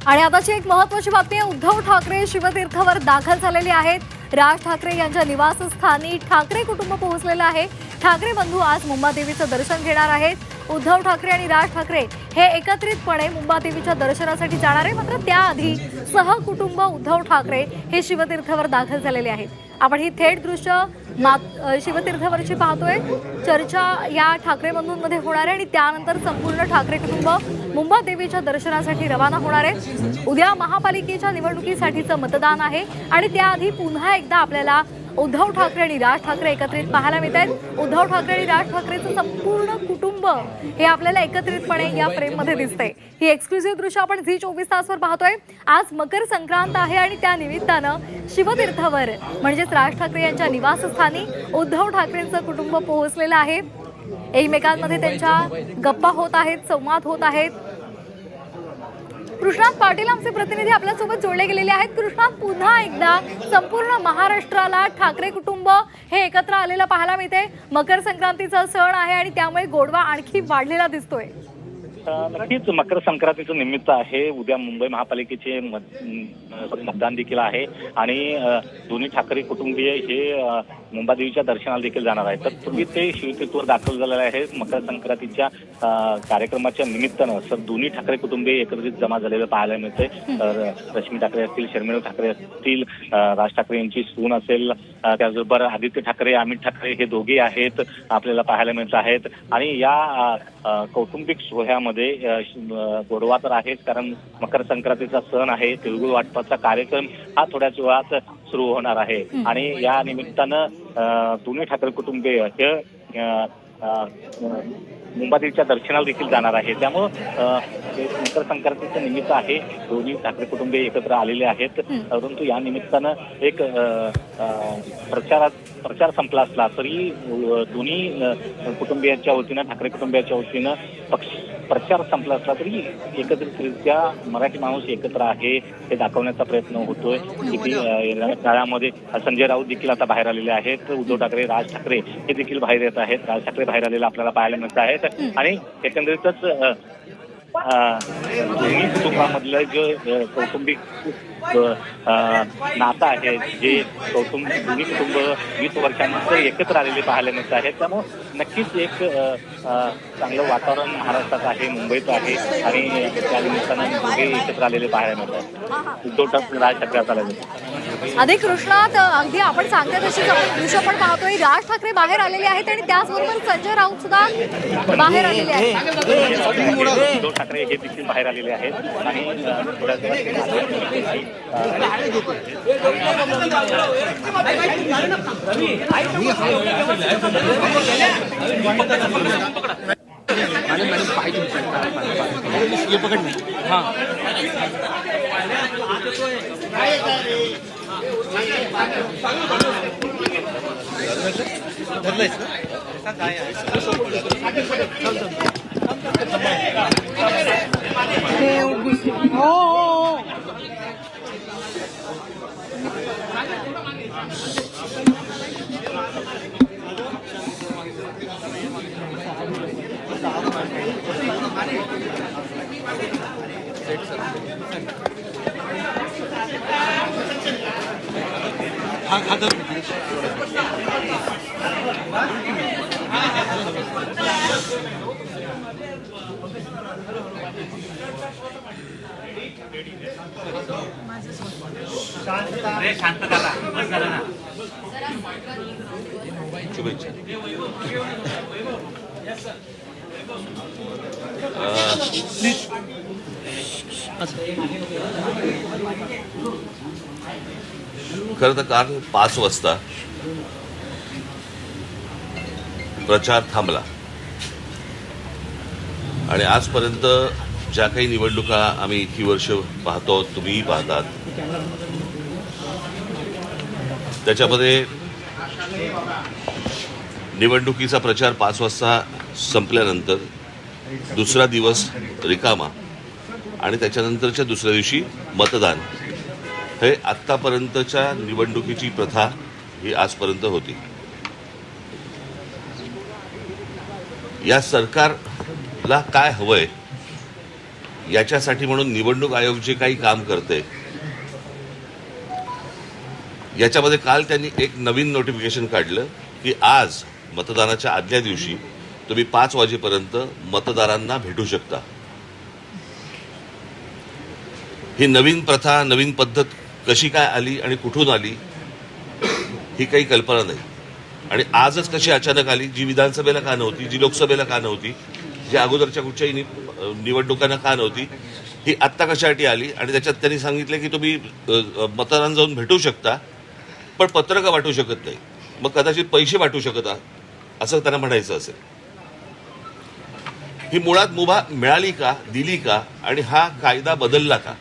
आणि आताची एक महत्त्वाची बातमी आहे। उद्धव ठाकरे शिवतीर्थावर दाखल झालेले आहेत। राज ठाकरे यांच्या निवासस्थानी ठाकरे कुटुंब पोहोचलेलं आहे। ठाकरे बंधू आज मुंबादेवीचं दर्शन घेणार आहेत। उद्धव ठाकरे आणि राज ठाकरे हे एकत्रितपणे मुंबादेवीच्या दर्शनासाठी जाणार आहे। मात्र त्याआधी सहकुटुंब उद्धव ठाकरे हे शिवतीर्थावर दाखल झालेले आहेत। आपण ही थेट दृश्य शिवतीर्थावरची पाहतोय। चर्चा या ठाकरे बंधूंमध्ये होणार आहे आणि त्यानंतर संपूर्ण ठाकरे कुटुंब मुंबादेवीच्या दर्शनासाठी रवाना होणार आहे। उद्या महापालिकेच्या निवडणुकीसाठीचं मतदान आहे आणि त्याआधी पुन्हा एकदा आपल्याला उद्धव ठाकरे आणि राज ठाकरे एकत्रित पाहायला मिळत आहेत। उद्धव ठाकरे आणि राज ठाकरेचं संपूर्ण कुटुंब हे आपल्याला एकत्रितपणे या फ्रेममध्ये दिसतंय। ही एक्सक्लुझिव्ह दृश्य आपण झी24 तासवर पाहतोय। आज मकर संक्रांत आहे आणि त्या निमित्तानं शिवतीर्थावर म्हणजेच राज ठाकरे यांच्या निवासस्थानी उद्धव ठाकरेंचं कुटुंब पोहोचलेलं आहे। एकमेकांमध्ये त्यांच्या गप्पा होत आहेत, संवाद होत आहेत। कृष्णात पाटील आमचे प्रतिनिधी आपल्यासोबत जोडले गेलेले आहेत। कृष्णात, पुन्हा एकदा संपूर्ण महाराष्ट्राला ठाकरे कुटुंब हे एकत्र आलेलं पाहायला मिळते। मकर संक्रांतीचा सण आहे आणि त्यामुळे गोडवा आणखी वाढलेला दिसतोय। नक्कीच मकर संक्रांतीचं निमित्त आहे। उद्या मुंबई महापालिकेचे मतदान देखील आहे आणि दोन्ही ठाकरे कुटुंबीय हे मुंबादेवीच्या दर्शनाला देखील जाणार आहेत। तत्पूर्वी ते शिवतीर्थावर दाखल झालेले आहेत। मकर संक्रांतीच्या कार्यक्रमाच्या निमित्तानं दोन्ही ठाकरे कुटुंबीय एकत्रित जमा झालेलं पाहायला मिळते। रश्मी ठाकरे असतील, शर्मिला ठाकरे असतील, राज ठाकरे यांची सून असेल, त्याचबरोबर आदित्य ठाकरे, अमित ठाकरे हे दोघे आहेत आपल्याला पाहायला मिळत आहेत। आणि या कौटुंबिक सोहळ्यामध्ये गोडवा तर आहेच, कारण मकर संक्रांतीचा सण आहे। तिळगुळ वाटपाचा कार्यक्रम हा थोड्याच वेळात सुरू होणार आहे आणि या निमित्तानं दोन्ही ठाकरे कुटुंबीय हे मुंबादेवीच्या दर्शनाला देखील जाणार आहे। त्यामुळं मकर संक्रांतीचं निमित्त आहे, दोन्ही ठाकरे कुटुंबीय एकत्र आलेले आहेत। परंतु या निमित्तानं एक प्रचार संपला असला तरी दोन्ही कुटुंबियांच्या वतीनं, ठाकरे कुटुंबियांच्या वतीनं प्रचार संपला असला तरी एकत्रितरित्या मराठी माणूस एकत्र आहे हे दाखवण्याचा प्रयत्न होतोय। येणाऱ्या काळामध्ये संजय राऊत देखील आता बाहेर आलेले आहेत। उद्धव ठाकरे, राज ठाकरे हे देखील बाहेर येत आहेत। राज ठाकरे बाहेर आलेला आपल्याला पाहायला मिळत आहेत आणि एकंदरीतच दोन्ही कुटुंबामधलं जे कौटुंबिक नातं आहे, जे दोन्ही कुटुंब 20 वर्षांनंतर एकत्र आलेले पाहायला मिळत आहेत। त्यामुळे नक्कीच एक चांगलं वातावरण महाराष्ट्रात आहे, मुंबईत आहे आणि त्या निमित्तानं दोघे एकत्र आलेले पाहायला मिळतात। उद्धव ठाकरे, राज ठाकरे आता अधिक कृष्णात, अगदी आपण सांगता तशीच आपण दृश्य पण पाहतोय। राज ठाकरे बाहेर आलेले आहेत आणि त्याचबरोबर संजय राऊत सुद्धा बाहेर आलेले आहेत। उद्धव ठाकरे हे देखील बाहेर आलेले आहेत आणि थोड्याच खरं तर काल 5 वाजता प्रचार थांबला आणि आजपर्यंत ज्या काही निवडणुका आम्ही इतकी वर्ष पाहतो, तुम्हीही पाहतात, त्याच्यामध्ये निवडणुकीचा प्रचार 5 वाजता संपल्यानंतर दुसरा दिवस रिकामा आणि त्याच्यानंतरच्या दुसऱ्या दिवशी मतदान, हे आत्तापर्यंतच्या निवडणुकीची प्रथा ही आजपर्यंत होती। या सरकारला काय हवंय याच्यासाठी म्हणून निवडणूक आयोग जे काही काम करते याच्यामध्ये काल त्यांनी एक नवीन नोटिफिकेशन काढलं की आज मतदानाच्या आदल्या दिवशी तुम्ही 5 वाजेपर्यंत मतदारांना भेटू शकता. ही नवीन प्रथा, नवीन पद्धत कशी काय आली आणि कुठून आली ही काही कल्पना नाही. आणि आजच कशी अचानक आली, जी विधानसभेला का नव्हती, जी लोकसभेला का नव्हती, जी अगोदरच्या कुठच्याही निवडणुकांना का नव्हती, ही आत्ता कशासाठी आली. आणि त्याच्यात त्यांनी सांगितलं की तुम्ही मतदारांना जाऊन भेटू शकता पण पत्रकं वाटू शकत नाही. मग कदाचित पैसे वाटू शकता असं त्यांना म्हणायचं असेल. ही मुळात मुभा मिळाली का, दिली का आणि हा कायदा बदलला का,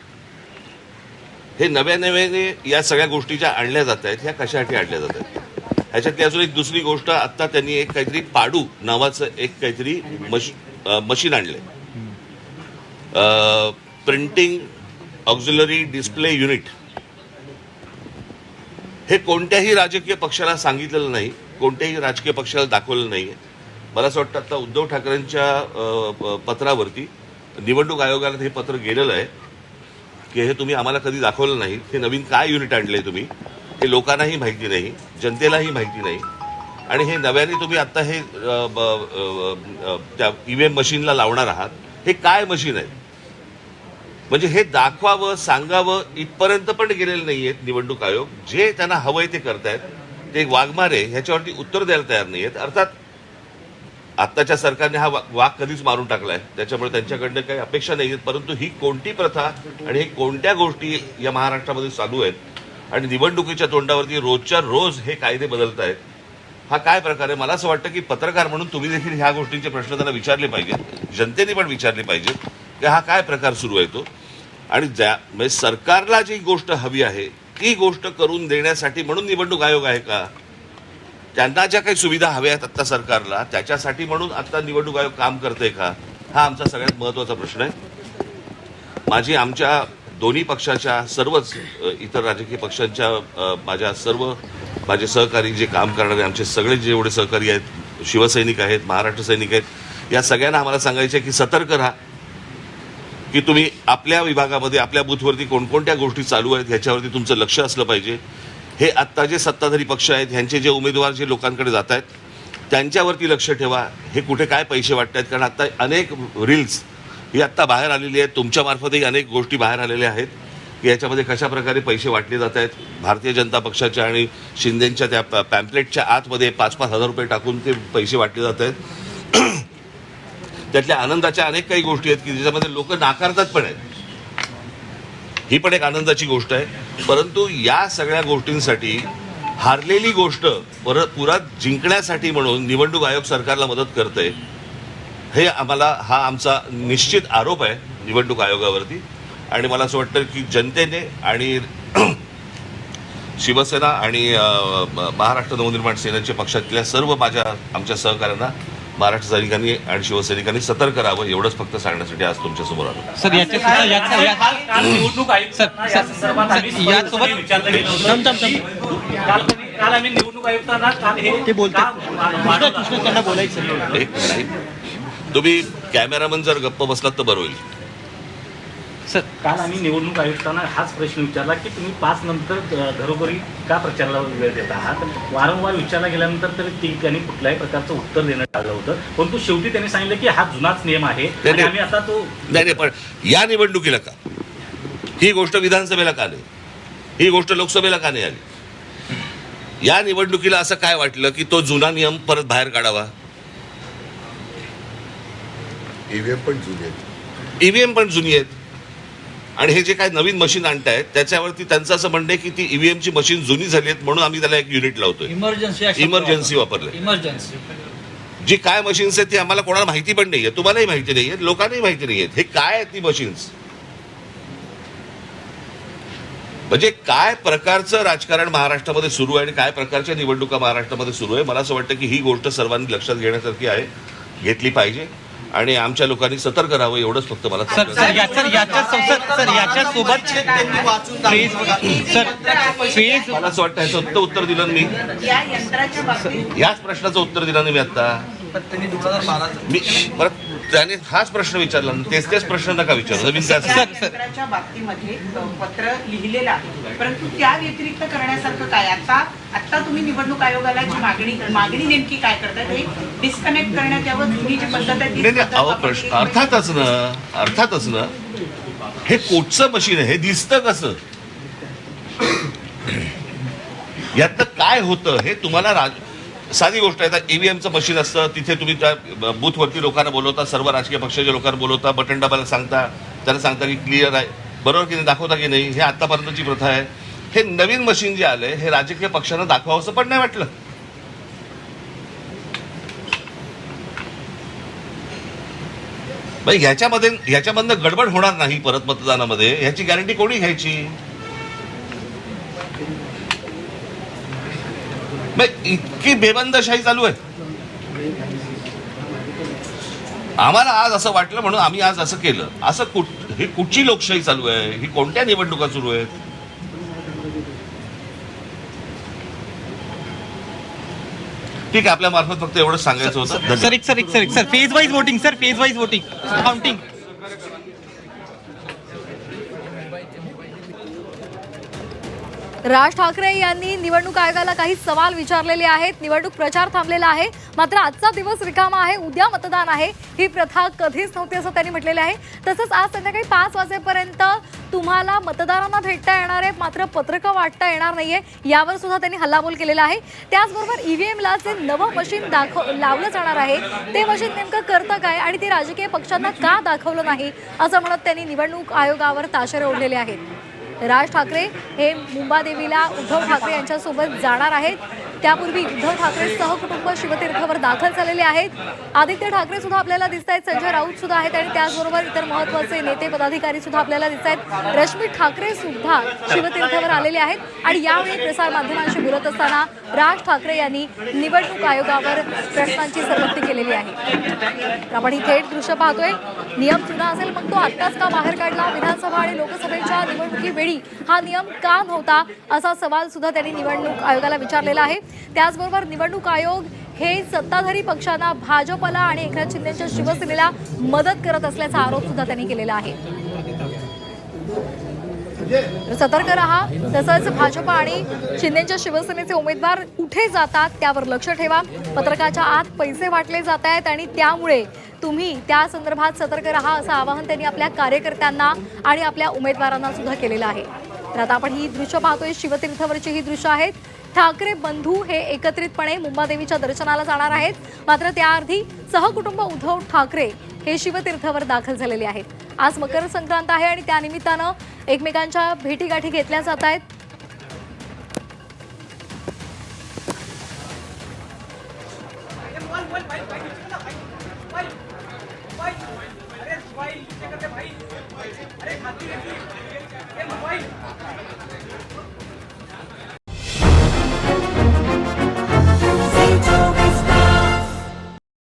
हे नव्याने या सगळ्या गोष्टी ज्या आणल्या जात आहेत ह्या कशासाठी आणल्या जात आहेत. ह्याच्यातली अजून एक दुसरी गोष्ट, आता त्यांनी एक काहीतरी पाडू नावाचं एक काहीतरी मशीन आणलंय, प्रिंटिंग ऑक्झिलरी डिस्प्ले युनिट. हे कोणत्याही राजकीय पक्षाला सांगितलेलं नाही, कोणत्याही राजकीय पक्षाला दाखवलं नाहीये. मला असं वाटतं आता उद्धव ठाकरेंच्या पत्रावरती निवडणूक आयोगाला हे पत्र गेलेलं आहे की हे तुम्ही आम्हाला कधी दाखवलं नाही. हे नवीन काय युनिट आणलंय तुम्ही, हे लोकांनाही माहिती नाही, जनतेलाही माहिती नाही. आणि हे नव्याने तुम्ही आता हे त्या ईव्हीएम मशीनला लावणार आहात. हे काय मशीन आहे म्हणजे हे दाखवावं, सांगावं इथपर्यंत पण गेलेले नाहीयेत निवडणूक आयोग. जे त्यांना हवंय ते करतायत. ते वाघमारे ह्याच्यावरती उत्तर द्यायला तयार नाहीयेत. अर्थात आत्ताच्या सरकारने हा वाघ कधीच मारून टाकलाय, त्याच्यामुळे त्यांच्याकडनं काही अपेक्षा नाहीयेत. परंतु ही कोणती प्रथा आणि हे कोणत्या गोष्टी या महाराष्ट्रामध्ये चालू आहेत आणि निवडणुकीच्या तोंडावरती रोजच्या रोज हे कायदे बदलत आहेत, हा काय प्रकार आहे. मला असं वाटतं की पत्रकार म्हणून तुम्ही देखील ह्या गोष्टींचे प्रश्न त्यांना विचारले पाहिजेत, जनतेने पण विचारले पाहिजेत की हा काय प्रकार सुरू आहे तो. आणि म्हणजे सरकारला जी गोष्ट हवी आहे ती गोष्ट करून देण्यासाठी म्हणून निवडणूक आयोग आहे का, त्यांना ज्या काही सुविधा हव्या आहेत आत्ता सरकारला त्याच्यासाठी म्हणून आता निवडणूक आयोग काम करतंय का, हा आमचा सगळ्यात महत्त्वाचा प्रश्न आहे. माझी आमच्या दोन्ही पक्षाच्या सर्वच इतर राजकीय पक्षांच्या माझे सहकारी जे काम करणारे आमचे सगळे जेवढे सहकारी आहेत, शिवसैनिक आहेत, महाराष्ट्र सैनिक आहेत, या सगळ्यांना आम्हाला सांगायचं आहे की सतर्क राहा, की तुम्ही आपल्या विभागामध्ये आपल्या बूथवरती कोणकोणत्या गोष्टी चालू आहेत ह्याच्यावरती तुमचं लक्ष असलं पाहिजे. हे आत्ता जे सत्ताधारी पक्ष आहेत ह्यांचे जे उमेदवार जे लोकांकडे जात आहेत त्यांच्यावरती लक्ष ठेवा. हे कुठे काय पैसे वाटत आहेत, कारण आत्ता अनेक रील्स ही आत्ता बाहेर आलेली आहेत, तुमच्यामार्फतही अनेक गोष्टी बाहेर आलेल्या आहेत की याच्यामध्ये कशा प्रकारे पैसे वाटले जात आहेत. भारतीय जनता पक्षाच्या आणि शिंदेच्या त्या पॅम्पलेटच्या आतमध्ये 5-5 हजार रुपये टाकून ते पैसे वाटले जात आहेत. त्यातल्या आनंदाच्या अनेक काही गोष्टी आहेत की ज्याच्यामध्ये लोक नाकारतात पण आहेत. ही पण एक आनंदाची गोष्ट आहे. परंतु या सगळ्या गोष्टींसाठी हारलेली गोष्ट पुन्हा जिंकण्यासाठी म्हणून निवडणूक आयोग सरकारला मदत करतंय, हे हा आमचा निश्चित आरोप आहे निवडणूक आयोगावरती. आणि मला असं वाटतं की जनतेने आणि शिवसेना आणि महाराष्ट्र नवनिर्माण सेनेच्या पक्षातल्या सर्व आमच्या सहकाऱ्यांना, महाराष्ट्र सैनिकांनी आणि शिवसैनिकांनी सतर्क राहावं एवढंच फक्त सांगण्यासाठी आज तुमच्या समोर आलो. सर निवडणूक आयुक्त काल आम्ही निवडणूक आयुक्तांना काल हे बोलायचं. तुम्ही कॅमेरामन जर गप्प बसलात तर बरं होईल. सर काल आम्ही निवडणूक आयुक्तांना हाच प्रश्न विचारला की तुम्ही 5 नंतर घरोघरी का प्रचाराला वेळ देत आहात. वारंवार विचारला गेल्यानंतर तर त्यांनी कुठल्याही प्रकारचं उत्तर देणं टाळलं होतं. परंतु शेवटी त्यांनी सांगितलं की हा जुनाच नियम आहे आणि आम्ही आता तो नाही. पण या निवडणुकीला का, ही गोष्ट विधानसभेला का नाही, ही गोष्ट लोकसभेला का नाही आली. या निवडणुकीला असं काय वाटलं की तो जुना नियम परत बाहेर काढावा. ईव्हीएम पण जुनी आहेत आणि हे जे काय नवीन मशीन आणतायत त्याच्यावरती त्यांचं असं म्हणणं आहे की ती ईव्हीएमची मशीन जुनी झाली आहेत म्हणून आम्ही त्याला एक युनिट लावतोय. इमर्जन्सी वापरलंय. इमर्जन्सी जी काय मशीन्स आहेत ती आम्हाला कोणाला माहिती पण नाहीये, तुम्हालाही माहिती नाहीये, लोकांनाही माहिती नाहीये हे काय आहेत ती मशीन्स. म्हणजे काय प्रकारचं राजकारण महाराष्ट्रामध्ये सुरू आहे आणि काय प्रकारच्या निवडणुका महाराष्ट्रामध्ये सुरू आहे. मला असं वाटतं की ही गोष्ट सर्वांनी लक्षात घेण्यासारखी आहे, घेतली पाहिजे आणि आमच्या लोकांनी सतर्क राहावं एवढंच फक्त मला याच्यासोबत मला असं वाटतं ह्याचं उत्तर दिलं मी, याच प्रश्नाचं उत्तर दिलं नाही मी आता. मी परत त्याने हाच प्रश्न विचारला ना, तेच प्रश्न नका विचारू. नवीन काय असेल? केंद्राच्या बाबतीमध्ये पत्र लिहिलेलं आहे, परंतु त्या व्यतिरिक्त करण्यासारखं काय? आता तुम्ही निवडणूक आयोगाला जी मागणी नेमकी काय करताय, हे डिस्कनेक्ट करण्यात यावं, जुनी जी पद्धत आहे नाही नाही, अहो प्रश्न अर्थातच ना हे कोटचं मशीन आहे, हे दिसतं कसं? यातनं काय होतं हे तुम्हाला साधी गोष्ट आहे. आता ईव्हीएमचं मशीन असतं, तिथे तुम्ही त्या बूथवरती लोकांना बोलवता, सर्व राजकीय पक्षाच्या लोकांना बोलवता, बटन दाबायला सांगता, त्यांना सांगता की क्लिअर आहे, बरोबर की नाही, दाखवता की नाही. हे आतापर्यंतची प्रथा आहे. हे नवीन मशीन जे आलंय हे राजकीय पक्षांना दाखवावंसं पण नाही वाटलं. ह्याच्यामधनं गडबड होणार नाही परत मतदानामध्ये, ह्याची गॅरंटी कोणी घ्यायची? इतकी बेबंदशाही चालू आहे. आम्हाला आज असं वाटलं म्हणून आम्ही आज असं केलं. ही कुठची लोकशाही चालू आहे? ही कोणत्या निवडणुका सुरू आहेत? ठीक आहे, आपल्या मार्फत फक्त एवढंच सांगायचं होतं. Sir phase wise voting, sir phase wise voting counting. Raj Thackeray यांनी निवडणूक आयोगाला काही सवाल विचारलेले आहेत. निवडणूक प्रचार थांबलेला आहे, मात्र आजचा दिवस रिकामा आहे, उद्या मतदान आहे. ही प्रथा कधीच नव्हती असं त्यांनी म्हटलेलं आहे. तसंच आज संध्याकाळी 5 वाजेपर्यंत तुम्हाला मतदारांना भेटता येणार आहे, मात्र पत्रकं वाटता येणार नाहीये, यावर सुद्धा त्यांनी हल्लाबोल केलेला आहे. त्याचबरोबर ईव्हीएमला जे नवं मशीन लावलं जाणार आहे ते मशीन नेमकं करतं काय आणि ते राजकीय पक्षांना का दाखवलं नाही असं म्हणत त्यांनी निवडणूक आयोगावर ताशेरे ओढलेले आहेत. राज ठाकरे हे मुंबादेवीला उद्धव ठाकरे यांच्यासोबत जाणार आहेत. त्यापूर्वी उद्धव ठाकरे सहकुटुंब शिवतीर्थावर दाखल झालेले आहेत. आदित्य ठाकरे सुद्धा आपल्याला दिसत आहेत, संजय राऊत सुद्धा आहेत आणि त्याचबरोबर इतर महत्त्वाचे नेते पदाधिकारी सुद्धा आपल्याला दिसत आहेत. रश्मी ठाकरे सुद्धा शिवतीर्थावर आलेले आहेत आणि यावेळी प्रसारमाध्यमांशी बोलत असताना राज ठाकरे यांनी निवडणूक आयोगावर प्रश्नांची सरबत्ती केलेली आहे. आपण ही थेट दृश्य पाहतोय. नियम जुना असेल मग तो आत्ताच का बाहेर काढला? विधानसभा आणि लोकसभेच्या निवडणुकीवेळी हा नियम का नव्हता असा सवाल सुद्धा त्यांनी निवडणूक आयोगाला विचारलेला आहे. त्याचबरोबर निवडणूक आयोग हे सत्ताधारी पक्षांना, भाजपला आणि एकनाथ शिंदेच्या शिवसेनेला मदत करत असल्याचा आरोप सुद्धा त्यांनी केलेला आहे. सतर्क रहा. तसंच भाजप आणि शिंदेच्या शिवसेनेचे उमेदवार कुठे जातात त्यावर लक्ष ठेवा. पत्रकाच्या आत पैसे वाटले जात आहेत आणि त्यामुळे तुम्ही त्या संदर्भात सतर्क रहा असं आवाहन त्यांनी आपल्या कार्यकर्त्यांना आणि आपल्या उमेदवारांना सुद्धा केलेलं आहे. तर आता आपण ही दृश्य पाहतोय, शिवतीर्थावरची ही दृश्य आहेत. ठाकरे बंधू हे एकत्रितपणे मुंबादेवीच्या दर्शनाला जाणार आहेत, मात्र त्याआधी सहकुटुंब उद्धव ठाकरे हे शिवतीर्थावर दाखल झालेले आहेत. आज मकर संक्रांत आहे आणि त्यानिमित्तानं एकमेकांच्या भेटीगाठी घेतल्या जात आहेत.